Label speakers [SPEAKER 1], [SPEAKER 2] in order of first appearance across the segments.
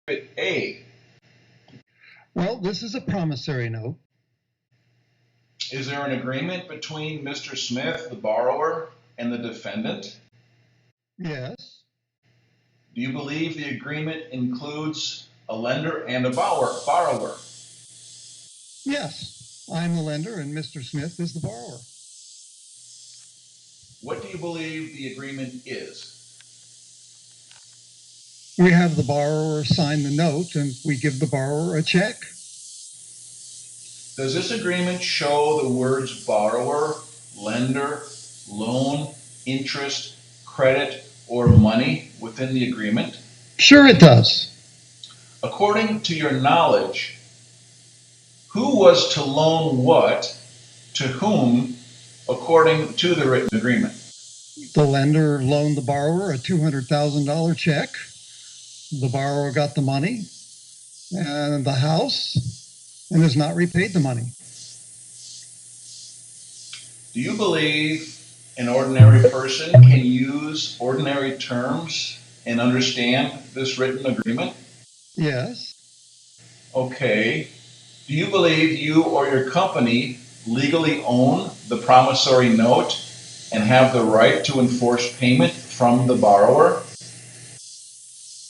[SPEAKER 1] A.
[SPEAKER 2] Well, this is a promissory note.
[SPEAKER 1] Is there an agreement between Mr. Smith, the borrower, and the defendant?
[SPEAKER 2] Yes.
[SPEAKER 1] Do you believe the agreement includes a lender and a borrower?
[SPEAKER 2] Yes. I'm the lender and Mr. Smith is the borrower.
[SPEAKER 1] What do you believe the agreement is?
[SPEAKER 2] We have the borrower sign the note and we give the borrower a check.
[SPEAKER 1] Does this agreement show the words borrower, lender, loan, interest, credit, or money within the agreement?
[SPEAKER 2] Sure it does.
[SPEAKER 1] According to your knowledge, who was to loan what to whom according to the written agreement?
[SPEAKER 2] The lender loaned the borrower a $200,000 check. The borrower got the money and the house and has not repaid the money.
[SPEAKER 1] Do you believe an ordinary person can use ordinary terms and understand this written agreement?
[SPEAKER 2] Yes.
[SPEAKER 1] Okay. Do you believe you or your company legally own the promissory note and have the right to enforce payment from the borrower?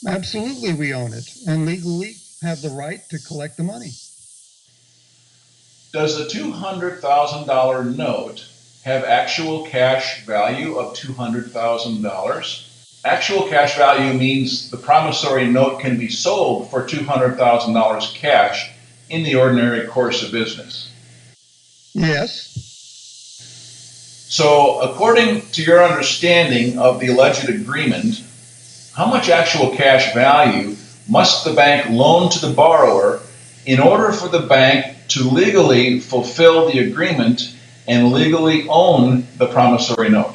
[SPEAKER 2] Absolutely, we own it and legally have the right to collect the money.
[SPEAKER 1] Does the $200,000 note have actual cash value of $200,000? Actual cash value means the promissory note can be sold for $200,000 cash in the ordinary course of business.
[SPEAKER 2] Yes.
[SPEAKER 1] So, according to your understanding of the alleged agreement, how much actual cash value must the bank loan to the borrower in order for the bank to legally fulfill the agreement and legally own the promissory note?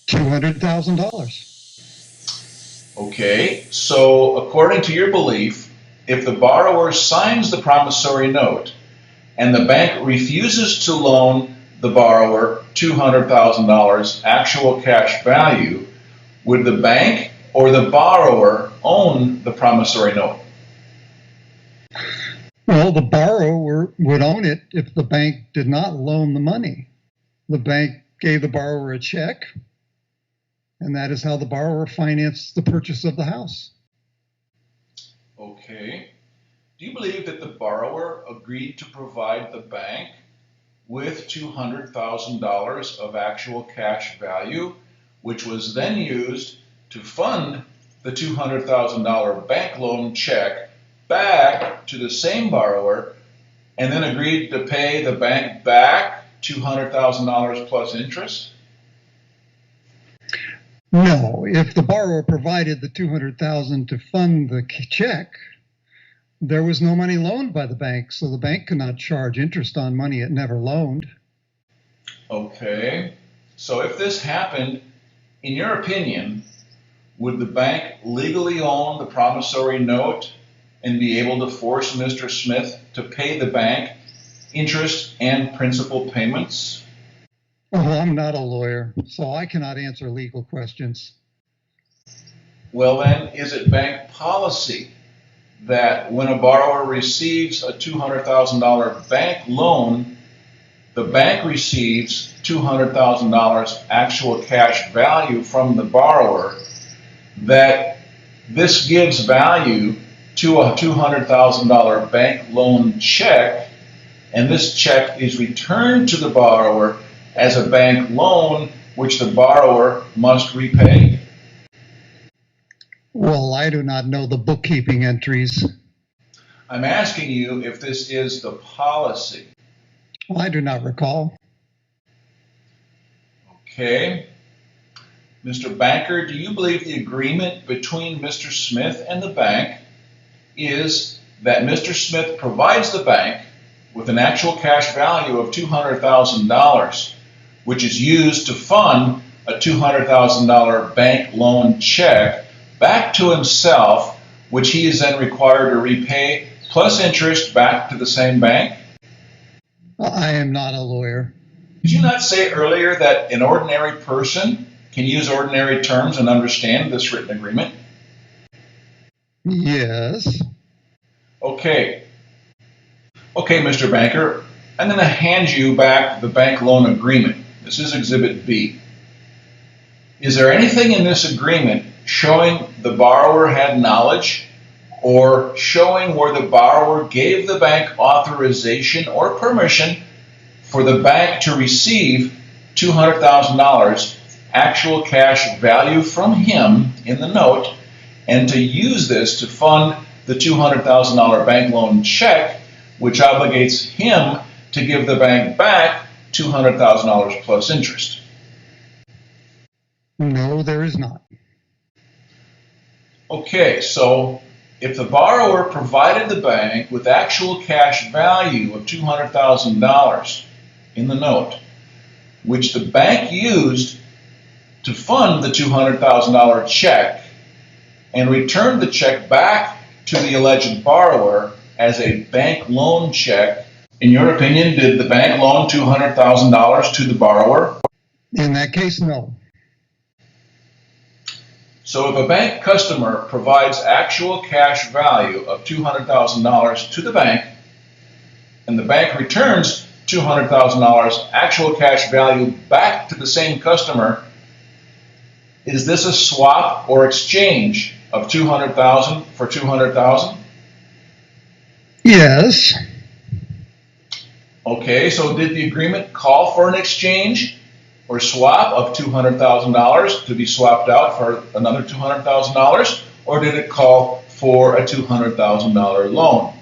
[SPEAKER 2] $200,000.
[SPEAKER 1] Okay, so according to your belief, if the borrower signs the promissory note and the bank refuses to loan the borrower $200,000 actual cash value, would the bank or the borrower own the promissory note?
[SPEAKER 2] Well, the borrower would own it if the bank did not loan the money. The bank gave the borrower a check, and that is how the borrower financed the purchase of the house.
[SPEAKER 1] Okay. Do you believe that the borrower agreed to provide the bank with $200,000 of actual cash value, which was then used to fund the $200,000 bank loan check back to the same borrower, and then agreed to pay the bank back $200,000 plus interest?
[SPEAKER 2] No, if the borrower provided the $200,000 to fund the check, there was no money loaned by the bank, so the bank could not charge interest on money it never loaned.
[SPEAKER 1] Okay. So if this happened, in your opinion, would the bank legally own the promissory note and be able to force Mr. Smith to pay the bank interest and principal payments?
[SPEAKER 2] Oh, I'm not a lawyer, so I cannot answer legal questions.
[SPEAKER 1] Well, then, is it bank policy that when a borrower receives a $200,000 bank loan, the bank receives $200,000 actual cash value from the borrower, that this gives value to a $200,000 bank loan check, and this check is returned to the borrower as a bank loan which the borrower must repay?
[SPEAKER 2] Well, I do not know the bookkeeping entries.
[SPEAKER 1] I'm asking you if this is the policy.
[SPEAKER 2] Well, I do not recall.
[SPEAKER 1] Okay. Mr. Banker, do you believe the agreement between Mr. Smith and the bank is that Mr. Smith provides the bank with an actual cash value of $200,000, which is used to fund a $200,000 bank loan check back to himself, which he is then required to repay plus interest back to the same bank?
[SPEAKER 2] I am not a lawyer.
[SPEAKER 1] Did you not say earlier that an ordinary person can use ordinary terms and understand this written agreement?
[SPEAKER 2] Yes.
[SPEAKER 1] Okay. Okay, Mr. Banker, I'm going to hand you back the bank loan agreement. This is Exhibit B. Is there anything in this agreement showing the borrower had knowledge or showing where the borrower gave the bank authorization or permission for the bank to receive $200,000 actual cash value from him in the note and to use this to fund the $200,000 bank loan check, which obligates him to give the bank back $200,000 plus interest?
[SPEAKER 2] No, there is not.
[SPEAKER 1] Okay, so if the borrower provided the bank with actual cash value of $200,000 in the note, which the bank used to fund the $200,000 check and returned the check back to the alleged borrower as a bank loan check, in your opinion, did the bank loan $200,000 to the borrower?
[SPEAKER 2] In that case, no.
[SPEAKER 1] So if a bank customer provides actual cash value of $200,000 to the bank, and the bank returns $200,000 actual cash value back to the same customer, is this a swap or exchange of $200,000 for $200,000?
[SPEAKER 2] Yes.
[SPEAKER 1] Okay, so did the agreement call for an exchange or swap of $200,000 to be swapped out for another $200,000, or did it call for a $200,000 loan?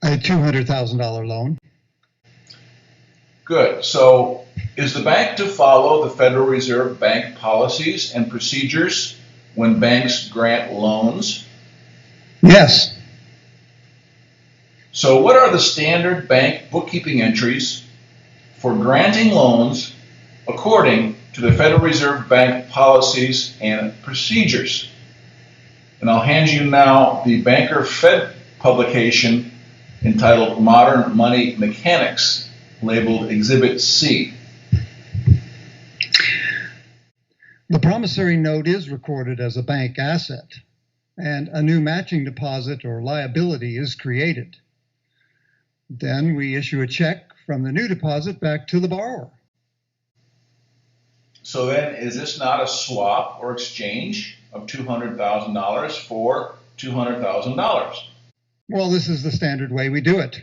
[SPEAKER 2] A $200,000 loan.
[SPEAKER 1] Good. So is the bank to follow the Federal Reserve Bank policies and procedures when banks grant loans?
[SPEAKER 2] Yes.
[SPEAKER 1] So what are the standard bank bookkeeping entries for granting loans according to the Federal Reserve Bank policies and procedures? And I'll hand you now the Banker Fed publication entitled Modern Money Mechanics, labeled Exhibit C.
[SPEAKER 2] The promissory note is recorded as a bank asset, and a new matching deposit or liability is created. Then we issue a check from the new deposit back to the borrower.
[SPEAKER 1] So then, is this not a swap or exchange of $200,000 for $200,000?
[SPEAKER 2] Well, this is the standard way we do it.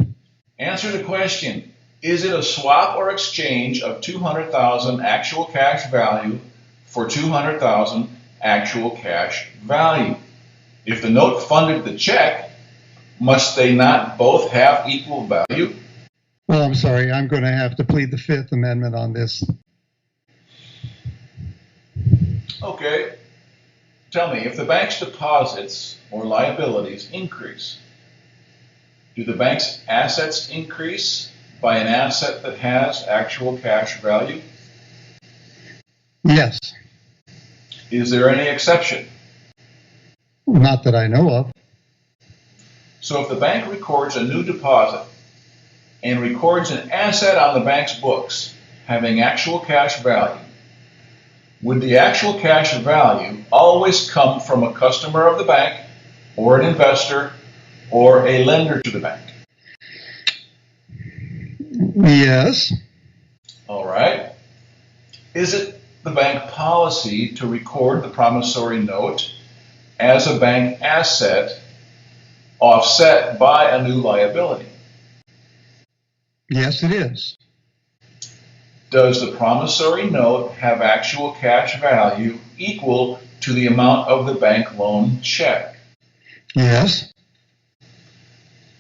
[SPEAKER 1] Answer the question. Is it a swap or exchange of $200,000 actual cash value for $200,000 actual cash value? If the note funded the check, must they not both have equal value?
[SPEAKER 2] Well, I'm sorry, I'm going to have to plead the Fifth Amendment on this.
[SPEAKER 1] Okay. Tell me, if the bank's deposits or liabilities increase, do the bank's assets increase by an asset that has actual cash value?
[SPEAKER 2] Yes.
[SPEAKER 1] Is there any exception?
[SPEAKER 2] Not that I know of.
[SPEAKER 1] So if the bank records a new deposit and records an asset on the bank's books having actual cash value, would the actual cash value always come from a customer of the bank or an investor or a lender to the bank?
[SPEAKER 2] Yes.
[SPEAKER 1] All right. Is it the bank policy to record the promissory note as a bank asset offset by a new liability?
[SPEAKER 2] Yes, it is.
[SPEAKER 1] Does the promissory note have actual cash value equal to the amount of the bank loan check?
[SPEAKER 2] Yes.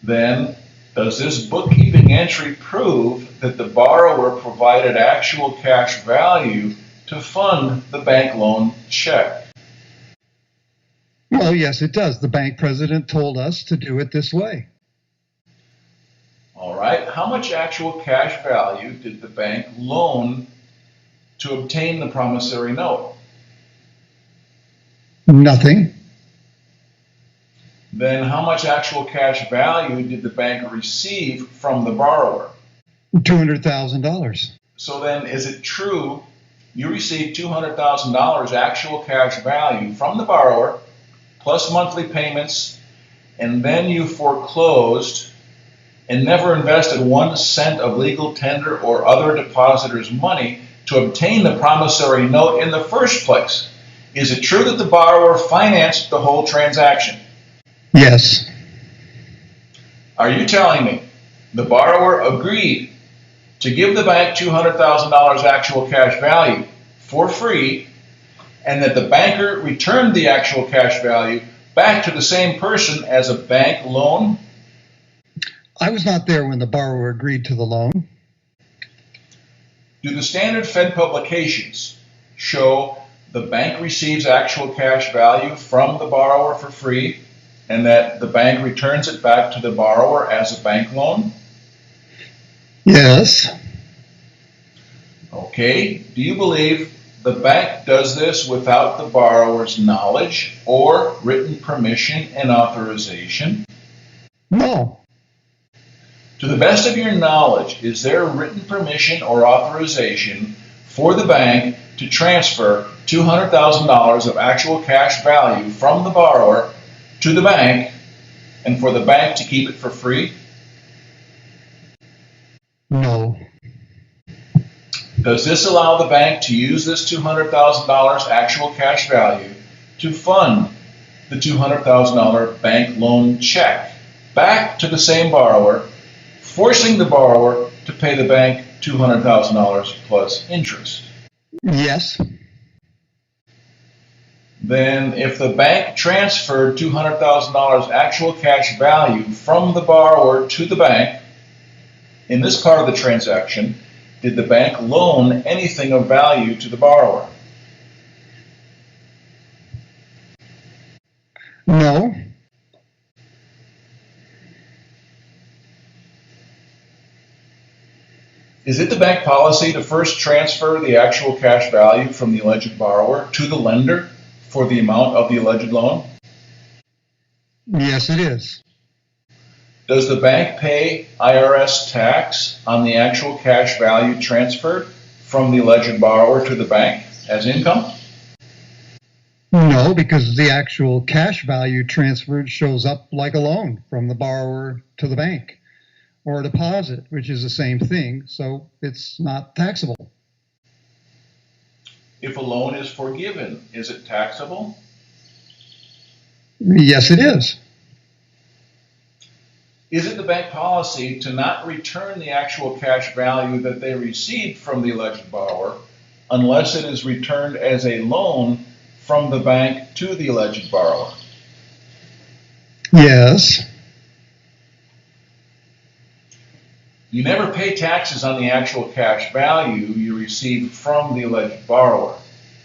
[SPEAKER 1] Then, does this bookkeeping entry prove that the borrower provided actual cash value to fund the bank loan check?
[SPEAKER 2] Well, yes, it does. The bank president told us to do it this way.
[SPEAKER 1] All right. How much actual cash value did the bank loan to obtain the promissory note?
[SPEAKER 2] Nothing.
[SPEAKER 1] Then how much actual cash value did the bank receive from the borrower?
[SPEAKER 2] $200,000.
[SPEAKER 1] So then, is it true you received $200,000 actual cash value from the borrower plus monthly payments, and then you foreclosed and never invested 1 cent of legal tender or other depositor's money to obtain the promissory note in the first place. Is it true that the borrower financed the whole transaction?
[SPEAKER 2] Yes.
[SPEAKER 1] Are you telling me the borrower agreed to give the bank $200,000 actual cash value for free, and that the banker returned the actual cash value back to the same person as a bank loan?
[SPEAKER 2] I was not there when the borrower agreed to the loan.
[SPEAKER 1] Do the standard Fed publications show the bank receives actual cash value from the borrower for free, and that the bank returns it back to the borrower as a bank loan?
[SPEAKER 2] Yes.
[SPEAKER 1] Okay. Do you believe the bank does this without the borrower's knowledge or written permission and authorization?
[SPEAKER 2] No.
[SPEAKER 1] To the best of your knowledge, is there written permission or authorization for the bank to transfer $200,000 of actual cash value from the borrower to the bank, and for the bank to keep it for free?
[SPEAKER 2] No.
[SPEAKER 1] Does this allow the bank to use this $200,000 actual cash value to fund the $200,000 bank loan check back to the same borrower, forcing the borrower to pay the bank $200,000 plus interest?
[SPEAKER 2] Yes.
[SPEAKER 1] Then if the bank transferred $200,000 actual cash value from the borrower to the bank, in this part of the transaction, did the bank loan anything of value to the borrower?
[SPEAKER 2] No.
[SPEAKER 1] Is it the bank policy to first transfer the actual cash value from the alleged borrower to the lender for the amount of the alleged loan?
[SPEAKER 2] Yes, it is.
[SPEAKER 1] Does the bank pay IRS tax on the actual cash value transferred from the alleged borrower to the bank as income?
[SPEAKER 2] No, because the actual cash value transferred shows up like a loan from the borrower to the bank, or a deposit, which is the same thing, so it's not taxable.
[SPEAKER 1] If a loan is forgiven, is it taxable?
[SPEAKER 2] Yes, it is.
[SPEAKER 1] Is it the bank policy to not return the actual cash value that they received from the alleged borrower unless it is returned as a loan from the bank to the alleged borrower?
[SPEAKER 2] Yes.
[SPEAKER 1] You never pay taxes on the actual cash value you received from the alleged borrower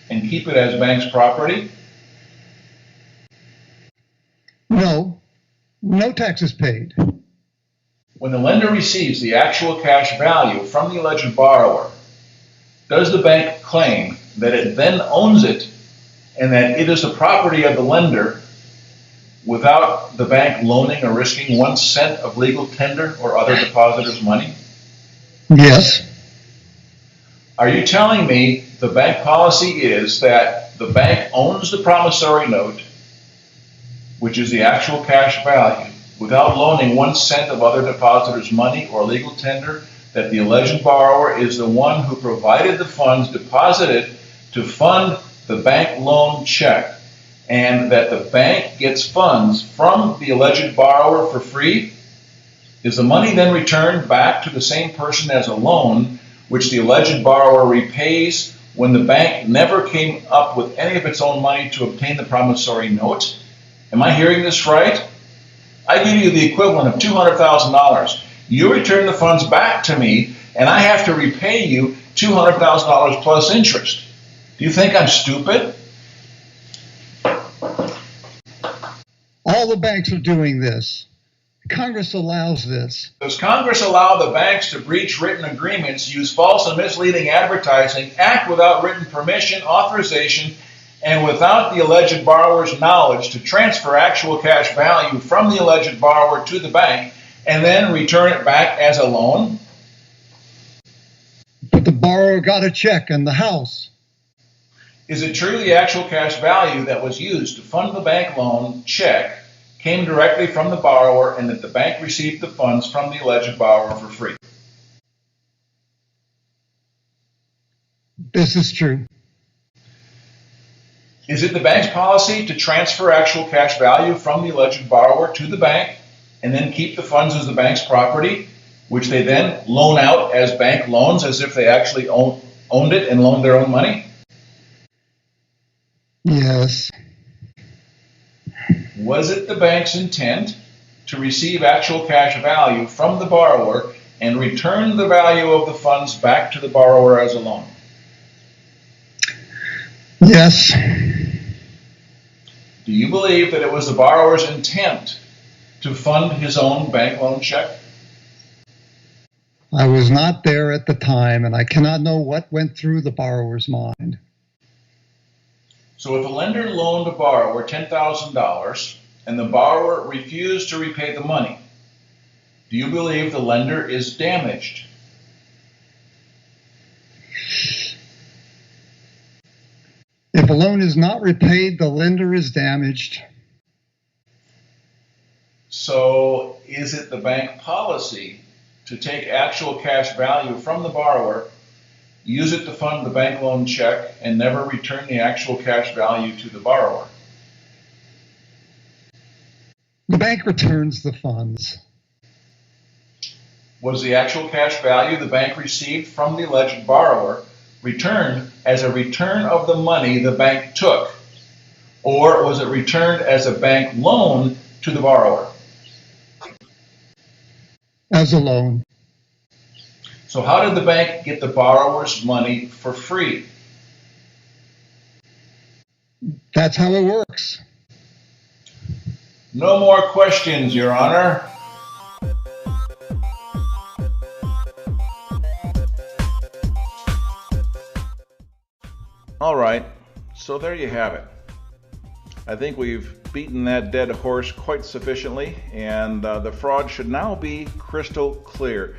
[SPEAKER 1] and keep it as bank's property?
[SPEAKER 2] No. No taxes paid.
[SPEAKER 1] When the lender receives the actual cash value from the alleged borrower, does the bank claim that it then owns it and that it is the property of the lender without the bank loaning or risking 1 cent of legal tender or other depositor's money?
[SPEAKER 2] Yes.
[SPEAKER 1] Are you telling me the bank policy is that the bank owns the promissory note, which is the actual cash value, without loaning 1 cent of other depositor's money or legal tender, that the alleged borrower is the one who provided the funds deposited to fund the bank loan check, and that the bank gets funds from the alleged borrower for free? Is the money then returned back to the same person as a loan, which the alleged borrower repays when the bank never came up with any of its own money to obtain the promissory note? Am I hearing this right? I give you the equivalent of $200,000. You return the funds back to me, and I have to repay you $200,000 plus interest. Do you think I'm stupid?
[SPEAKER 2] All the banks are doing this. Congress allows this.
[SPEAKER 1] Does Congress allow the banks to breach written agreements, use false and misleading advertising, act without written permission, authorization, and without the alleged borrower's knowledge to transfer actual cash value from the alleged borrower to the bank and then return it back as a loan?
[SPEAKER 2] But the borrower got a check and the house.
[SPEAKER 1] Is it true the actual cash value that was used to fund the bank loan check came directly from the borrower and that the bank received the funds from the alleged borrower for free?
[SPEAKER 2] This is true.
[SPEAKER 1] Is it the bank's policy to transfer actual cash value from the alleged borrower to the bank and then keep the funds as the bank's property, which they then loan out as bank loans as if they actually owned it and loaned their own money?
[SPEAKER 2] Yes.
[SPEAKER 1] Was it the bank's intent to receive actual cash value from the borrower and return the value of the funds back to the borrower as a loan?
[SPEAKER 2] Yes.
[SPEAKER 1] Do you believe that it was the borrower's intent to fund his own bank loan check?
[SPEAKER 2] I was not there at the time, and I cannot know what went through the borrower's mind.
[SPEAKER 1] So if a lender loaned a borrower $10,000 and the borrower refused to repay the money, do you believe the lender is damaged?
[SPEAKER 2] If a loan is not repaid, the lender is damaged.
[SPEAKER 1] So is it the bank policy to take actual cash value from the borrower, use it to fund the bank loan check, and never return the actual cash value to the borrower?
[SPEAKER 2] The bank returns the funds.
[SPEAKER 1] Was the actual cash value the bank received from the alleged borrower returned as a return of the money the bank took, or was it returned as a bank loan to the borrower?
[SPEAKER 2] As a loan.
[SPEAKER 1] So how did the bank get the borrower's money for free?
[SPEAKER 2] That's how it works.
[SPEAKER 1] No more questions, Your Honor. All right, so there you have it. I think we've beaten that dead horse quite sufficiently, and the fraud should now be crystal clear.